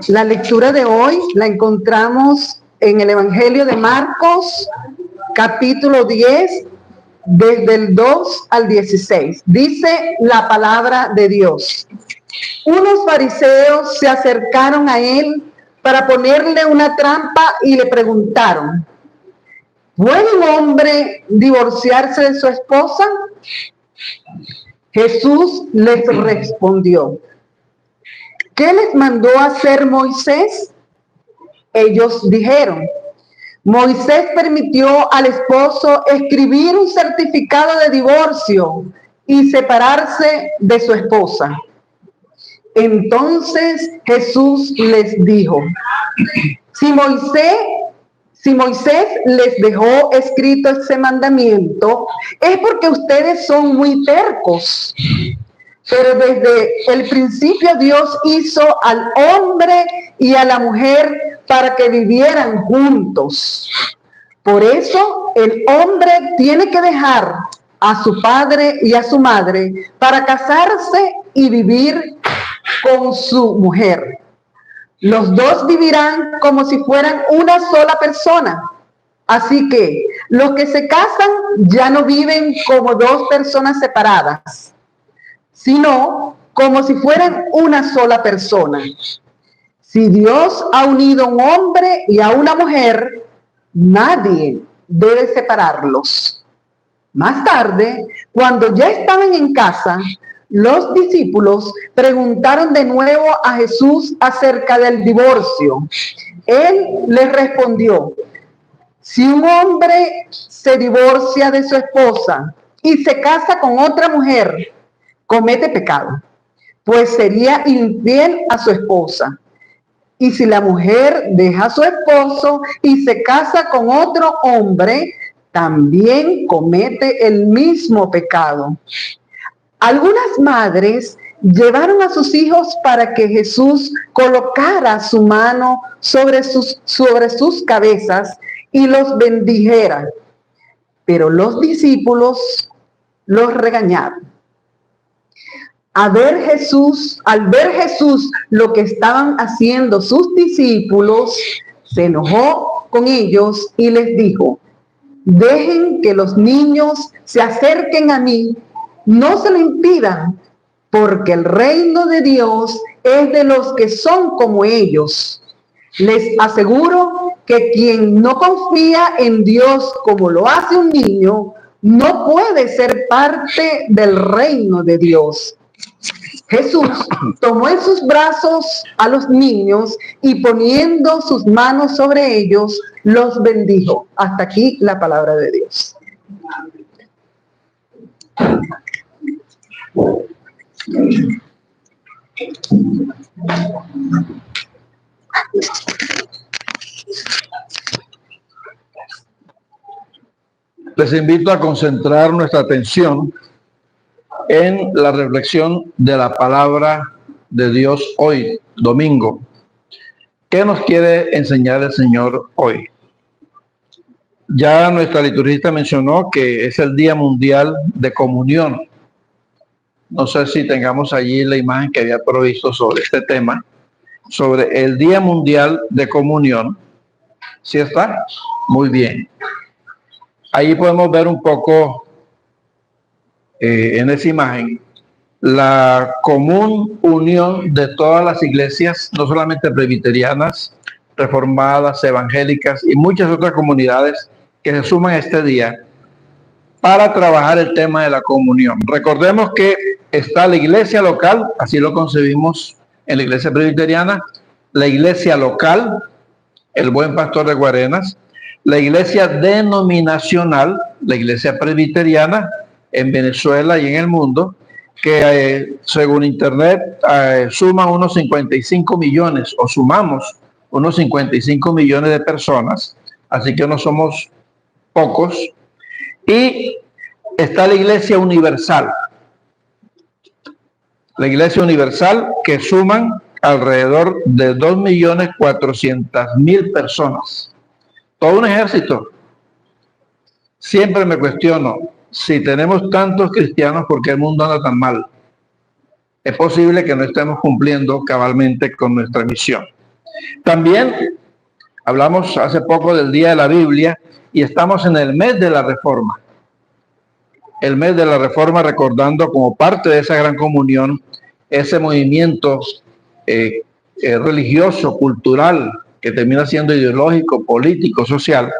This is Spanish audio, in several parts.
La lectura de hoy la encontramos en el Evangelio de Marcos, capítulo 10, desde el 2 al 16. Dice la palabra de Dios. Unos fariseos se acercaron a él para ponerle una trampa y le preguntaron: ¿puede un hombre divorciarse de su esposa? Jesús les respondió: ¿qué les mandó hacer Moisés? Ellos dijeron: Moisés permitió al esposo escribir un certificado de divorcio y separarse de su esposa. Entonces Jesús les dijo: si Moisés les dejó escrito ese mandamiento, es porque ustedes son muy tercos. Pero desde el principio Dios hizo al hombre y a la mujer para que vivieran juntos. Por eso el hombre tiene que dejar a su padre y a su madre para casarse y vivir con su mujer. Los dos vivirán como si fueran una sola persona. Así que los que se casan ya no viven como dos personas separadas, sino como si fueran una sola persona. Si Dios ha unido a un hombre y a una mujer, nadie debe separarlos. Más tarde, cuando ya estaban en casa, los discípulos preguntaron de nuevo a Jesús acerca del divorcio. Él les respondió: si un hombre se divorcia de su esposa y se casa con otra mujer, comete pecado, pues sería infiel a su esposa. Y si la mujer deja a su esposo y se casa con otro hombre, también comete el mismo pecado. Algunas madres llevaron a sus hijos para que Jesús colocara su mano sobre sus cabezas y los bendijera. Pero los discípulos los regañaron. Al ver Jesús lo que estaban haciendo sus discípulos, se enojó con ellos y les dijo: dejen que los niños se acerquen a mí, no se lo impidan, porque el reino de Dios es de los que son como ellos. Les aseguro que quien no confía en Dios como lo hace un niño, no puede ser parte del reino de Dios. Jesús tomó en sus brazos a los niños y poniendo sus manos sobre ellos, los bendijo. Hasta aquí la palabra de Dios. Les invito a concentrar nuestra atención en la reflexión de la palabra de Dios hoy, domingo. ¿Qué nos quiere enseñar el Señor hoy? Ya nuestra liturgista mencionó que es el Día Mundial de Comunión. No sé si tengamos allí la imagen que había provisto sobre este tema, sobre el Día Mundial de Comunión. ¿Sí está? Muy bien. Ahí podemos ver un poco en esa imagen la común unión de todas las iglesias, no solamente presbiterianas, reformadas, evangélicas y muchas otras comunidades que se suman a este día para trabajar el tema de la comunión. Recordemos que está la iglesia local, así lo concebimos en la iglesia presbiteriana, la iglesia local, el Buen Pastor de Guarenas, la iglesia denominacional, la iglesia presbiteriana en Venezuela y en el mundo, que según internet suman unos 55 millones, o sumamos unos 55 millones de personas, así que no somos pocos. Y está la iglesia universal, que suman alrededor de 2.400.000 personas. Todo un ejército. Siempre me cuestiono, si tenemos tantos cristianos, ¿por qué el mundo anda tan mal? Es posible que no estemos cumpliendo cabalmente con nuestra misión. También hablamos hace poco del Día de la Biblia y estamos en el mes de la Reforma. El mes de la Reforma, recordando como parte de esa gran comunión ese movimiento religioso, cultural, que termina siendo ideológico, político, social,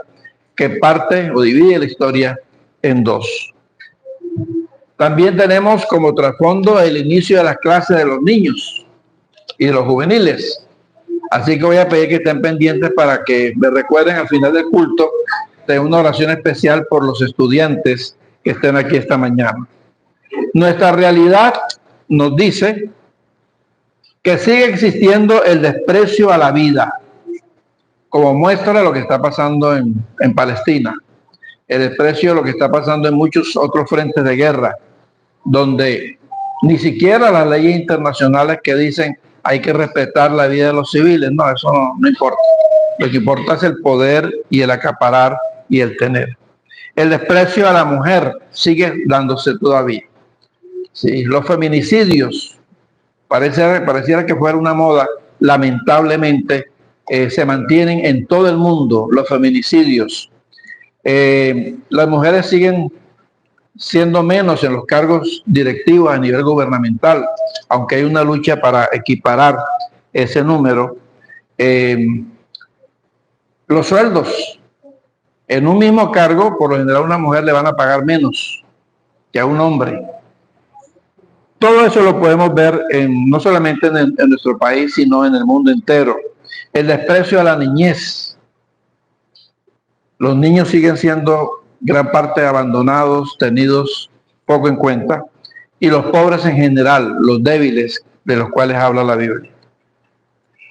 que parte o divide la historia en dos. También tenemos como trasfondo el inicio de las clases de los niños y de los juveniles. Así que voy a pedir que estén pendientes para que me recuerden al final del culto de una oración especial por los estudiantes que estén aquí esta mañana. Nuestra realidad nos dice que sigue existiendo el desprecio a la vida, como muestra de lo que está pasando en Palestina, el desprecio de lo que está pasando en muchos otros frentes de guerra, donde ni siquiera las leyes internacionales que dicen hay que respetar la vida de los civiles, no, eso no importa. Lo que importa es el poder y el acaparar y el tener. El desprecio a la mujer sigue dándose todavía. Sí, los feminicidios, pareciera que fuera una moda, lamentablemente se mantienen en todo el mundo los feminicidios. Las mujeres siguen siendo menos en los cargos directivos a nivel gubernamental, aunque hay una lucha para equiparar ese número. Los sueldos en un mismo cargo, por lo general a una mujer le van a pagar menos que a un hombre. Todo eso lo podemos ver no solamente en nuestro país, sino en el mundo entero. El desprecio a la niñez. Los niños siguen siendo gran parte abandonados, tenidos poco en cuenta, y los pobres en general, los débiles de los cuales habla la Biblia.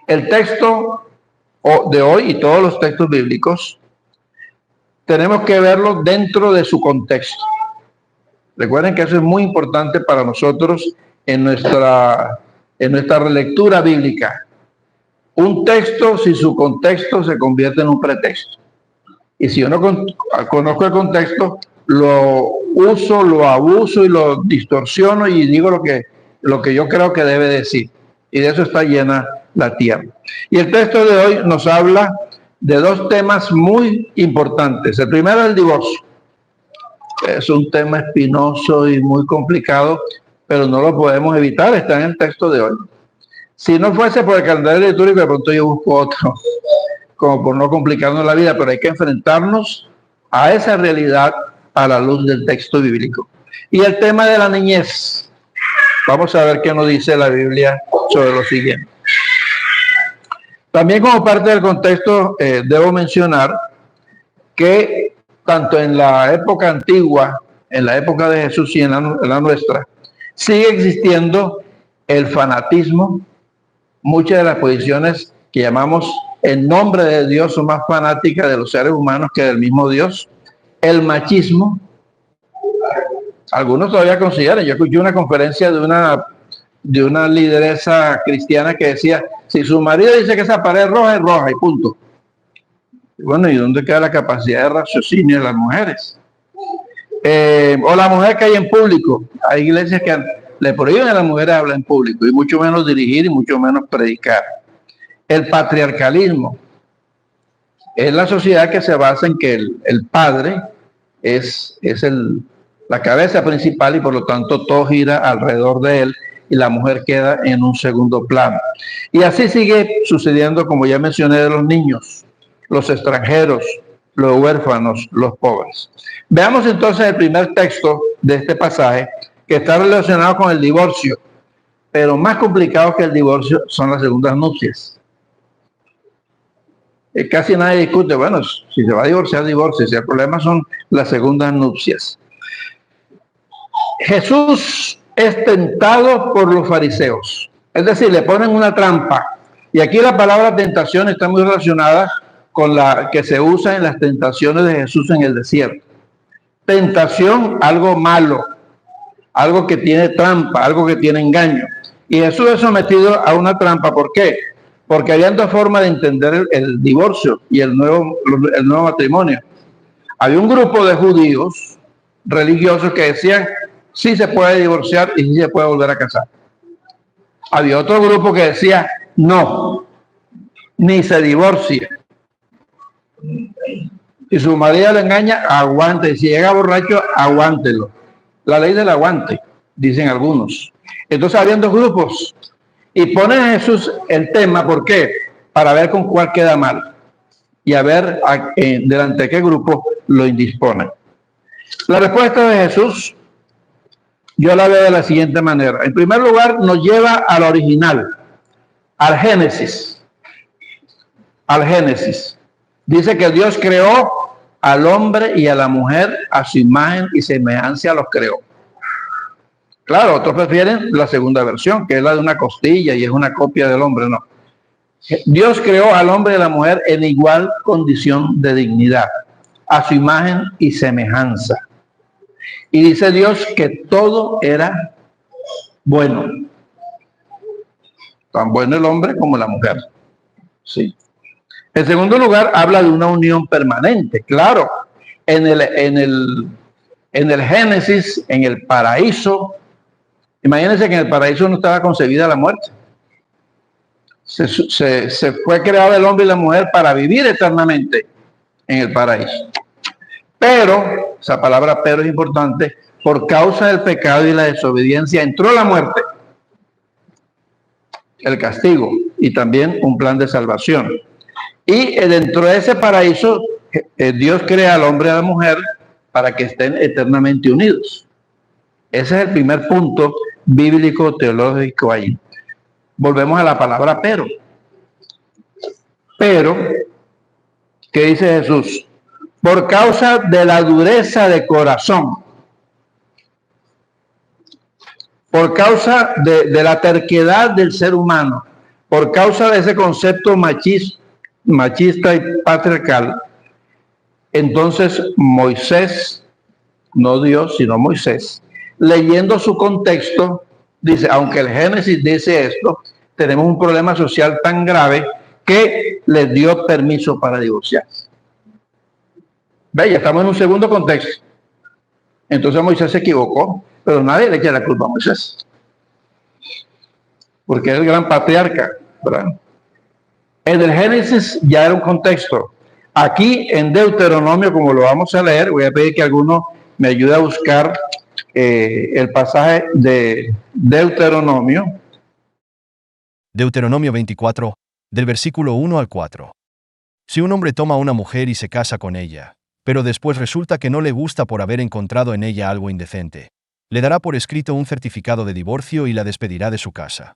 El texto de hoy y todos los textos bíblicos tenemos que verlos dentro de su contexto. Recuerden que eso es muy importante para nosotros en nuestra relectura bíblica. Un texto, sin su contexto, se convierte en un pretexto. Y si yo no conozco el contexto, lo uso, lo abuso y lo distorsiono y digo lo que yo creo que debe decir. Y de eso está llena la tierra. Y el texto de hoy nos habla de dos temas muy importantes. El primero es el divorcio. Es un tema espinoso y muy complicado, pero no lo podemos evitar, está en el texto de hoy. Si no fuese por el calendario litúrgico, de pronto yo busco otro, como por no complicarnos la vida, pero hay que enfrentarnos a esa realidad a la luz del texto bíblico. Y el tema de la niñez. Vamos a ver qué nos dice la Biblia sobre lo siguiente. También como parte del contexto debo mencionar que tanto en la época antigua, en la época de Jesús y en la nuestra, sigue existiendo el fanatismo. Muchas de las posiciones que llamamos en nombre de Dios son más fanáticas de los seres humanos que del mismo Dios. El machismo. Algunos todavía consideran, yo escuché una conferencia de una lideresa cristiana que decía, si su marido dice que esa pared es roja y punto. Bueno, ¿y dónde queda la capacidad de raciocinio de las mujeres? O la mujer que hay en público. Hay iglesias que le prohíben a las mujeres hablar en público, y mucho menos dirigir y mucho menos predicar. El patriarcalismo. Es la sociedad que se basa en que el padre es la cabeza principal y por lo tanto todo gira alrededor de él y la mujer queda en un segundo plano. Y así sigue sucediendo, como ya mencioné, de los niños, los extranjeros, los huérfanos, los pobres. Veamos entonces el primer texto de este pasaje, que está relacionado con el divorcio, pero más complicado que el divorcio son las segundas nupcias. Casi nadie discute, bueno, si se va a divorciar, divorcio, si el problema son las segundas nupcias. Jesús es tentado por los fariseos, es decir, le ponen una trampa, y aquí la palabra tentación está muy relacionada con la que se usa en las tentaciones de Jesús en el desierto. Tentación, algo malo, algo que tiene trampa, algo que tiene engaño. Y Jesús es sometido a una trampa. ¿Por qué? Porque había dos formas de entender el divorcio y el nuevo matrimonio. Había un grupo de judíos religiosos que decían, sí se puede divorciar y sí se puede volver a casar. Había otro grupo que decía, no, ni se divorcie. Si su marido le engaña, aguante. Si llega borracho, aguántelo. La ley del aguante, dicen algunos. Entonces habían dos grupos y ponen a Jesús el tema. ¿Por qué? Para ver con cuál queda mal y a ver delante de qué grupo lo indispone. La respuesta de Jesús yo la veo de la siguiente manera. En primer lugar, nos lleva al original, al Génesis. Al Génesis. Dice que Dios creó al hombre y a la mujer a su imagen y semejanza los creó. Claro, otros prefieren la segunda versión, que es la de una costilla y es una copia del hombre. No. Dios creó al hombre y a la mujer en igual condición de dignidad, a su imagen y semejanza. Y dice Dios que todo era bueno. Tan bueno el hombre como la mujer. Sí. En segundo lugar, habla de una unión permanente. Claro, en el Génesis, en el paraíso, imagínense que en el paraíso no estaba concebida la muerte. Se fue creado el hombre y la mujer para vivir eternamente en el paraíso. Pero, esa palabra pero es importante, por causa del pecado y la desobediencia entró la muerte, el castigo y también un plan de salvación. Y dentro de ese paraíso, Dios crea al hombre y a la mujer para que estén eternamente unidos. Ese es el primer punto bíblico, teológico ahí. Volvemos a la palabra pero. Pero, ¿qué dice Jesús? Por causa de la dureza de corazón, por causa de la terquedad del ser humano, por causa de ese concepto machista y patriarcal, entonces Moisés, no Dios, sino Moisés, leyendo su contexto, dice, aunque el Génesis dice esto, tenemos un problema social tan grave que les dio permiso para divorciarse. Ve, ya estamos en un segundo contexto. Entonces Moisés se equivocó, pero nadie le echa la culpa a Moisés, porque es el gran patriarca, ¿verdad? En el Génesis ya era un contexto. Aquí en Deuteronomio, como lo vamos a leer, voy a pedir que alguno me ayude a buscar el pasaje de Deuteronomio. Deuteronomio 24, del versículo 1 al 4. Si un hombre toma a una mujer y se casa con ella, pero después resulta que no le gusta por haber encontrado en ella algo indecente, le dará por escrito un certificado de divorcio y la despedirá de su casa.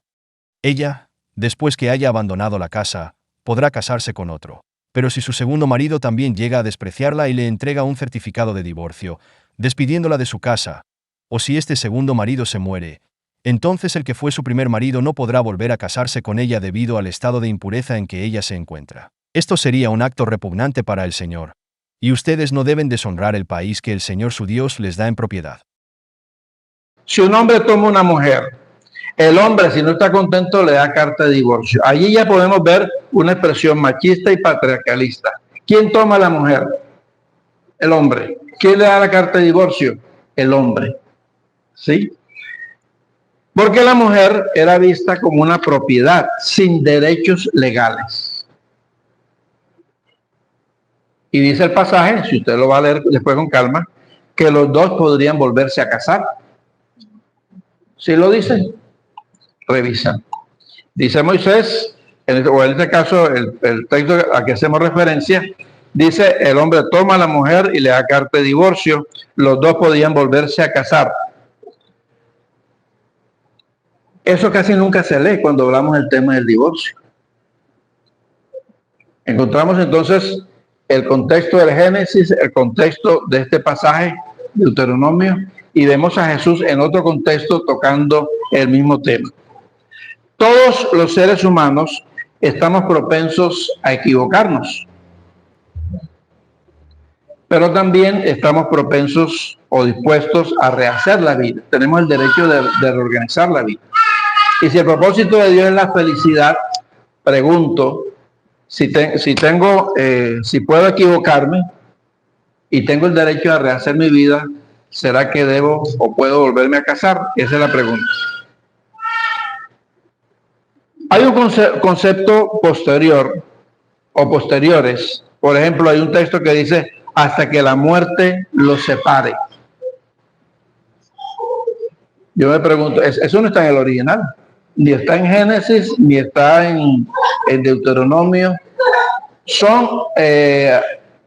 Ella, después que haya abandonado la casa, podrá casarse con otro. Pero si su segundo marido también llega a despreciarla y le entrega un certificado de divorcio, despidiéndola de su casa, o si este segundo marido se muere, entonces el que fue su primer marido no podrá volver a casarse con ella debido al estado de impureza en que ella se encuentra. Esto sería un acto repugnante para el Señor, y ustedes no deben deshonrar el país que el Señor su Dios les da en propiedad. Si un hombre toma una mujer, el hombre, si no está contento, le da carta de divorcio. Allí ya podemos ver una expresión machista y patriarcalista. ¿Quién toma a la mujer? El hombre. ¿Quién le da la carta de divorcio? El hombre. ¿Sí? Porque la mujer era vista como una propiedad sin derechos legales. Y dice el pasaje, si usted lo va a leer después con calma, que los dos podrían volverse a casar. ¿Sí lo dice? Revisan. Dice Moisés, en este caso, el texto a que hacemos referencia, dice, el hombre toma a la mujer y le da carta de divorcio, los dos podían volverse a casar. Eso casi nunca se lee cuando hablamos del tema del divorcio. Encontramos entonces el contexto del Génesis, el contexto de este pasaje de Deuteronomio, y vemos a Jesús en otro contexto tocando el mismo tema. Todos los seres humanos estamos propensos a equivocarnos, pero también estamos propensos o dispuestos a rehacer la vida. Tenemos el derecho de reorganizar la vida. Y si el propósito de Dios es la felicidad, pregunto, si puedo equivocarme y tengo el derecho a rehacer mi vida, ¿será que debo o puedo volverme a casar? Esa es la pregunta. Hay un concepto posterior o posteriores. Por ejemplo, hay un texto que dice, hasta que la muerte los separe. Yo me pregunto, eso no está en el original, ni está en Génesis, ni está en Deuteronomio. Son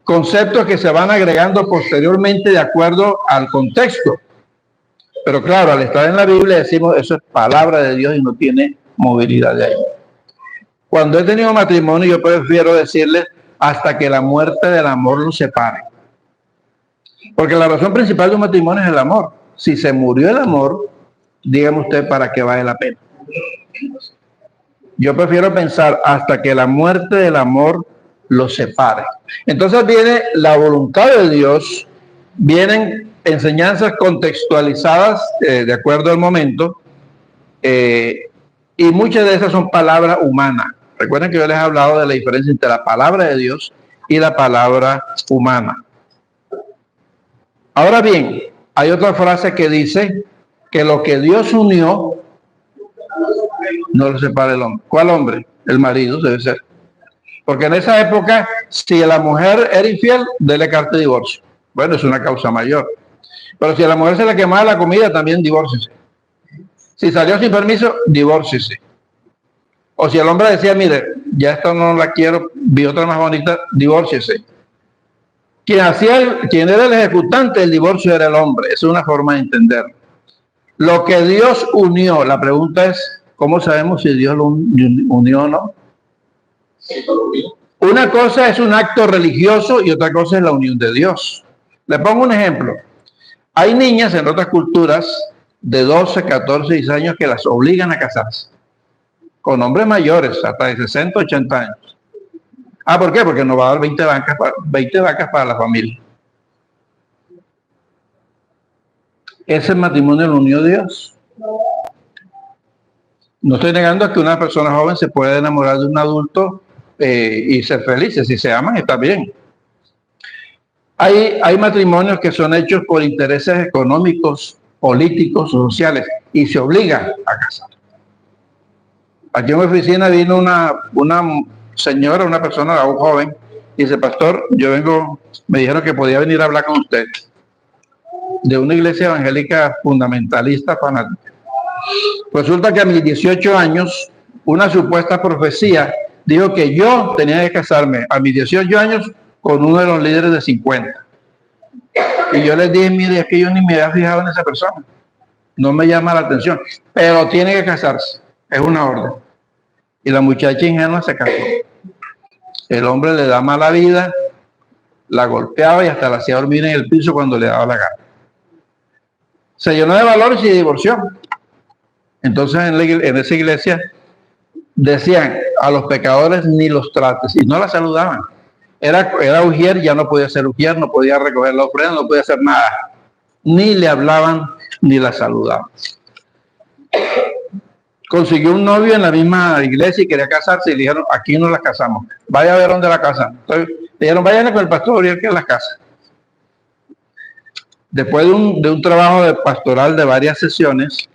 conceptos que se van agregando posteriormente de acuerdo al contexto. Pero claro, al estar en la Biblia decimos, eso es palabra de Dios y no tiene movilidad de ahí. Cuando he tenido matrimonio, yo prefiero decirles hasta que la muerte del amor los separe. Porque la razón principal de un matrimonio es el amor. Si se murió el amor, dígame usted para qué vale la pena. Yo prefiero pensar hasta que la muerte del amor los separe. Entonces viene la voluntad de Dios, vienen enseñanzas contextualizadas de acuerdo al momento, y muchas de esas son palabras humanas. Recuerden que yo les he hablado de la diferencia entre la palabra de Dios y la palabra humana. Ahora bien, hay otra frase que dice que lo que Dios unió no lo separa el hombre. ¿Cuál hombre? El marido debe ser. Porque en esa época, si la mujer era infiel, dele carta de divorcio. Bueno, es una causa mayor. Pero si a la mujer se le quemaba la comida, también divórciese. Si salió sin permiso, divórciese. O si el hombre decía, mire, ya esto no la quiero, vi otra más bonita, divórciese. Quien era el ejecutante del divorcio era el hombre. Es una forma de entenderlo. Lo que Dios unió, la pregunta es, ¿cómo sabemos si Dios lo unió o no? Una cosa es un acto religioso y otra cosa es la unión de Dios. Le pongo un ejemplo. Hay niñas en otras culturas de 12, 14, 16 años que las obligan a casarse con hombres mayores, hasta de 60, 80 años. ¿Por qué? Porque nos va a dar 20 vacas para la familia. Ese matrimonio lo unió Dios. No estoy negando que una persona joven se puede enamorar de un adulto y ser felices. Si se aman, está bien. Hay matrimonios que son hechos por intereses económicos, políticos, sociales, y se obligan a casar. Aquí en mi oficina vino una señora, una persona, un joven, y dice, pastor, me dijeron que podía venir a hablar con usted de una iglesia evangélica fundamentalista fanática. Resulta que a mis 18 años, una supuesta profecía dijo que yo tenía que casarme a mis 18 años con uno de los líderes de 50. Y yo les dije, mire, es que yo ni me había fijado en esa persona. No me llama la atención, pero tiene que casarse. Es una orden. Y la muchacha ingenua se casó. El hombre le da mala vida, la golpeaba y hasta la hacía dormir en el piso cuando le daba la gana. Se llenó de valor y se divorció. Entonces en esa iglesia decían, a los pecadores ni los trates, y no la saludaban. Era ujier, ya no podía ser ujier, no podía recoger la ofrenda, no podía hacer nada. Ni le hablaban, ni la saludaban. Consiguió un novio en la misma iglesia y quería casarse y le dijeron, aquí no la casamos. Vaya a ver dónde la casan. Entonces, le dijeron, vayan con el pastor y él que la casa. Después de un trabajo de pastoral de varias sesiones,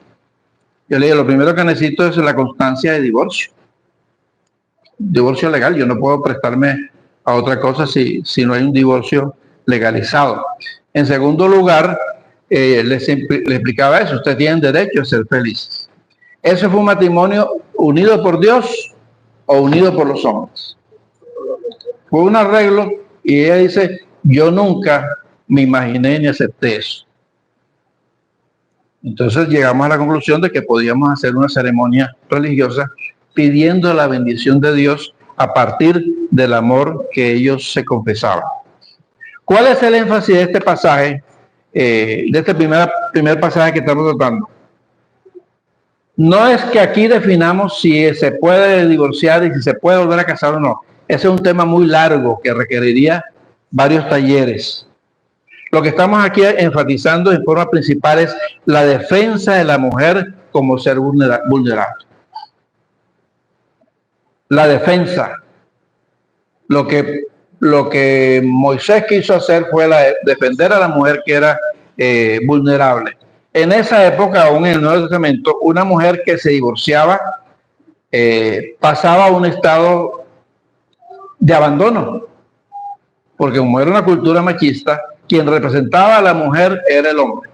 yo le dije, lo primero que necesito es la constancia de divorcio. Divorcio legal, yo no puedo prestarme a otra cosa si no hay un divorcio legalizado. En segundo lugar, le explicaba eso, ustedes tienen derecho a ser felices. ¿Ese fue un matrimonio unido por Dios o unido por los hombres? Fue un arreglo y ella dice, yo nunca me imaginé ni acepté eso. Entonces llegamos a la conclusión de que podíamos hacer una ceremonia religiosa pidiendo la bendición de Dios a partir del amor que ellos se confesaban. ¿Cuál es el énfasis de este pasaje, de este primer pasaje que estamos tratando? No es que aquí definamos si se puede divorciar y si se puede volver a casar o no. Ese es un tema muy largo que requeriría varios talleres. Lo que estamos aquí enfatizando en forma principal es la defensa de la mujer como ser vulnerable. La defensa. Lo que Moisés quiso hacer fue defender a la mujer que era vulnerable. En esa época, aún en el Nuevo Testamento, una mujer que se divorciaba pasaba a un estado de abandono, porque como era una cultura machista, quien representaba a la mujer era el hombre.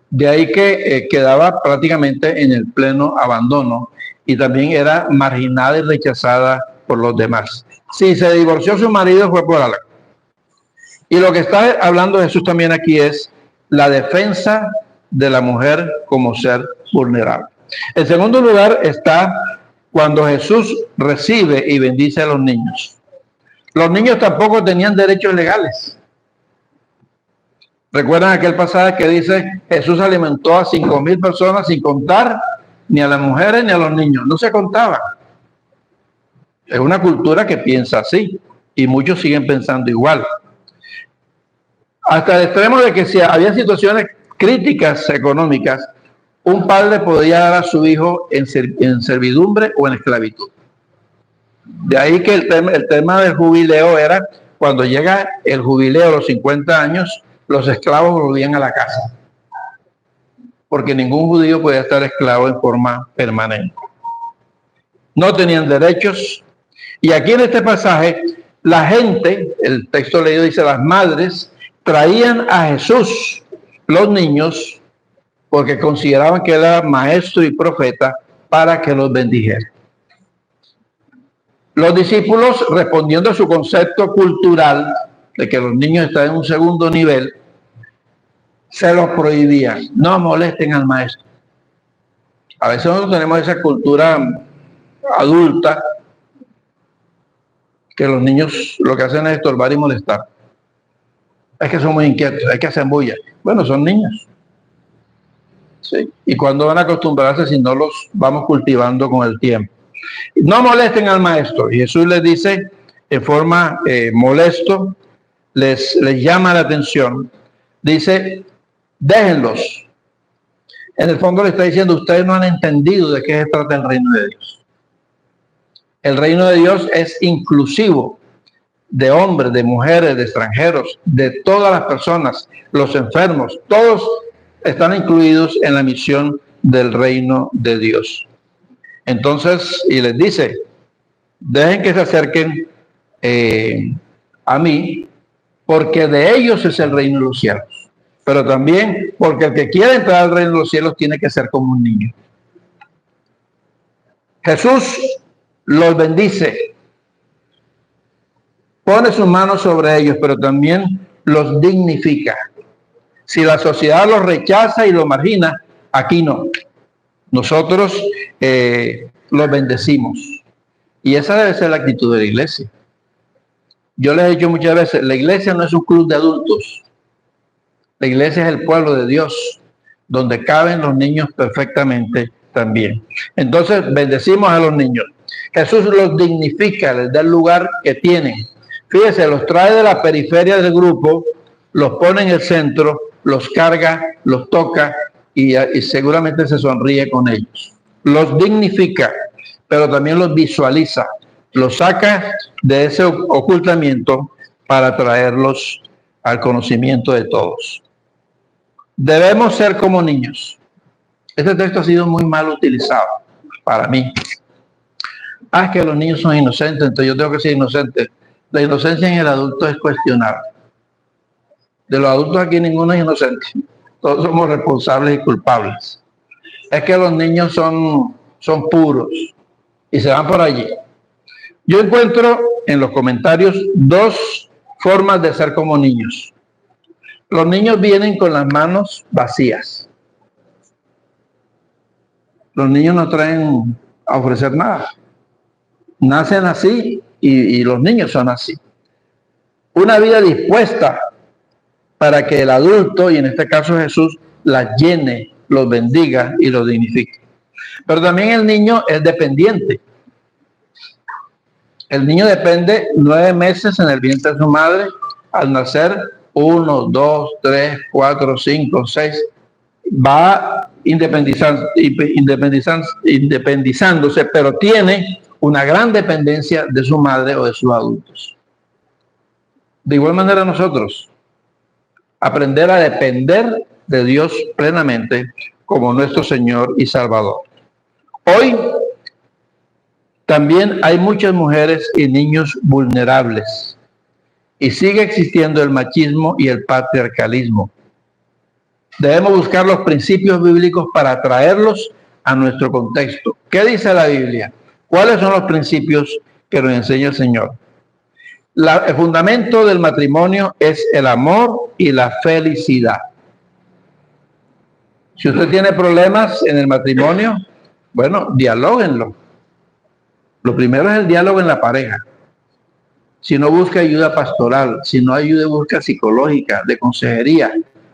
De ahí que quedaba prácticamente en el pleno abandono y también era marginada y rechazada por los demás. Si se divorció su marido fue por algo. Y lo que está hablando Jesús también aquí es la defensa de la mujer como ser vulnerable. En segundo lugar está cuando Jesús recibe y bendice a los niños. Los niños tampoco tenían derechos legales. ¿Recuerdan aquel pasaje que dice Jesús alimentó a 5,000 personas sin contar ni a las mujeres ni a los niños? No se contaba. Es una cultura que piensa así y muchos siguen pensando igual. Hasta el extremo de que si había situaciones críticas económicas, un padre podía dar a su hijo en servidumbre o en esclavitud. De ahí que el tema del jubileo era cuando llega el jubileo a los 50 años, los esclavos volvían a la casa, porque ningún judío podía estar esclavo en forma permanente. No tenían derechos. Y aquí en este pasaje, la gente, el texto leído dice, las madres traían a Jesús, los niños, porque consideraban que era maestro y profeta, para que los bendijera. Los discípulos, respondiendo a su concepto cultural de que los niños están en un segundo nivel, se los prohibían. No molesten al maestro. A veces nosotros tenemos esa cultura adulta que los niños lo que hacen es estorbar y molestar. Es que son muy inquietos, es que hacen bulla. Bueno, son niños. ¿Sí? ¿Y cuándo van a acostumbrarse si no los vamos cultivando con el tiempo? No molesten al maestro. Y Jesús les dice en forma molesto, les llama la atención. Dice, déjenlos. En el fondo le está diciendo, ustedes no han entendido de qué se trata el reino de Dios. El reino de Dios es inclusivo de hombres, de mujeres, de extranjeros, de todas las personas, los enfermos, todos están incluidos en la misión del reino de Dios. Entonces, y les dice, dejen que se acerquen a mí, porque de ellos es el reino de los cielos. Pero también porque el que quiere entrar al reino de los cielos tiene que ser como un niño. Jesús los bendice, pone sus manos sobre ellos, pero también los dignifica. Si la sociedad los rechaza y los margina, aquí no. Nosotros los bendecimos. Y esa debe ser la actitud de la iglesia. Yo les he dicho muchas veces, la iglesia no es un club de adultos. La iglesia es el pueblo de Dios, donde caben los niños perfectamente también. Entonces, bendecimos a los niños. Jesús los dignifica, les da el lugar que tienen. Fíjense, los trae de la periferia del grupo, los pone en el centro, los carga, los toca y seguramente se sonríe con ellos. Los dignifica, pero también los visualiza, los saca de ese ocultamiento para traerlos al conocimiento de todos. Debemos ser como niños. Este texto ha sido muy mal utilizado para mí. Es que los niños son inocentes, entonces yo tengo que ser inocente. La inocencia en el adulto es cuestionable. De los adultos aquí ninguno es inocente. Todos somos responsables y culpables. Es que los niños son puros y se van por allí. Yo encuentro en los comentarios dos formas de ser como niños. Los niños vienen con las manos vacías. Los niños no traen a ofrecer nada. Nacen así y los niños son así. Una vida dispuesta para que el adulto, y en este caso Jesús, las llene, los bendiga y los dignifique. Pero también el niño es dependiente. El niño depende 9 meses en el vientre de su madre. Al nacer, 1, 2, 3, 4, 5, 6. Va independizándose, pero tiene una gran dependencia de su madre o de sus adultos. De igual manera nosotros, aprender a depender de Dios plenamente como nuestro Señor y Salvador. Hoy También hay muchas mujeres y niños vulnerables y sigue existiendo el machismo y el patriarcalismo. Debemos buscar los principios bíblicos para traerlos a nuestro contexto. ¿Qué dice la Biblia? ¿Cuáles son los principios que nos enseña el Señor? El fundamento del matrimonio es el amor y la felicidad. Si usted tiene problemas en el matrimonio, bueno, dialóguenlo. Lo primero es el diálogo en la pareja. Si no, busca ayuda pastoral. Si no, ayuda, busca psicológica, de consejería.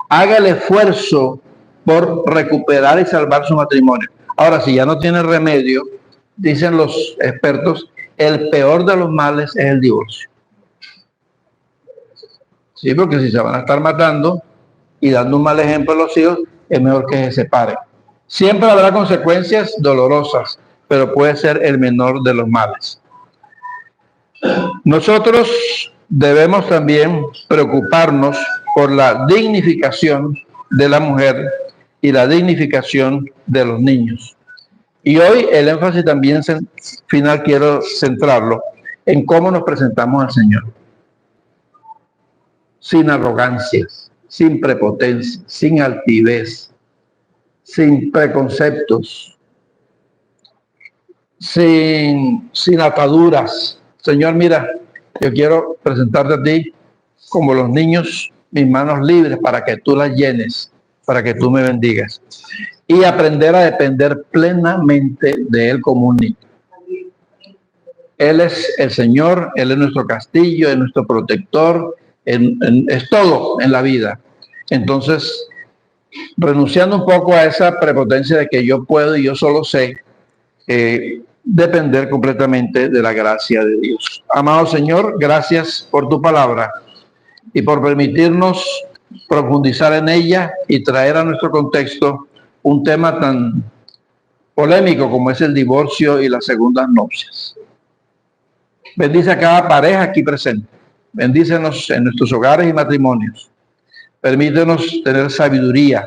Haga el esfuerzo por recuperar y salvar su matrimonio. Ahora, si ya no tiene remedio, dicen los expertos, el peor de los males es el divorcio. Sí, porque si se van a estar matando y dando un mal ejemplo a los hijos, es mejor que se separen. Siempre habrá consecuencias dolorosas, pero puede ser el menor de los males. Nosotros debemos también preocuparnos por la dignificación de la mujer y la dignificación de los niños. Y hoy el énfasis también final quiero centrarlo en cómo nos presentamos al Señor. Sin arrogancias, sin prepotencia, sin altivez, sin preconceptos, sin ataduras. Señor, mira, yo quiero presentarte a ti como los niños, mis manos libres para que tú las llenes, para que tú me bendigas. Y aprender a depender plenamente de Él como un niño. Él es el Señor, Él es nuestro castillo, es nuestro protector, es todo en la vida. Entonces, renunciando un poco a esa prepotencia de que yo puedo y yo solo sé, depender completamente de la gracia de Dios. Amado Señor, gracias por tu palabra y por permitirnos profundizar en ella y traer a nuestro contexto un tema tan polémico como es el divorcio y las segundas nupcias. Bendice a cada pareja aquí presente. Bendícenos en nuestros hogares y matrimonios. Permítenos tener sabiduría,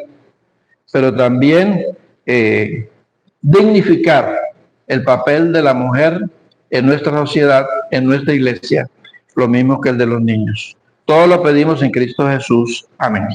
pero también dignificar el papel de la mujer en nuestra sociedad, en nuestra iglesia, lo mismo que el de los niños. Todo lo pedimos en Cristo Jesús. Amén.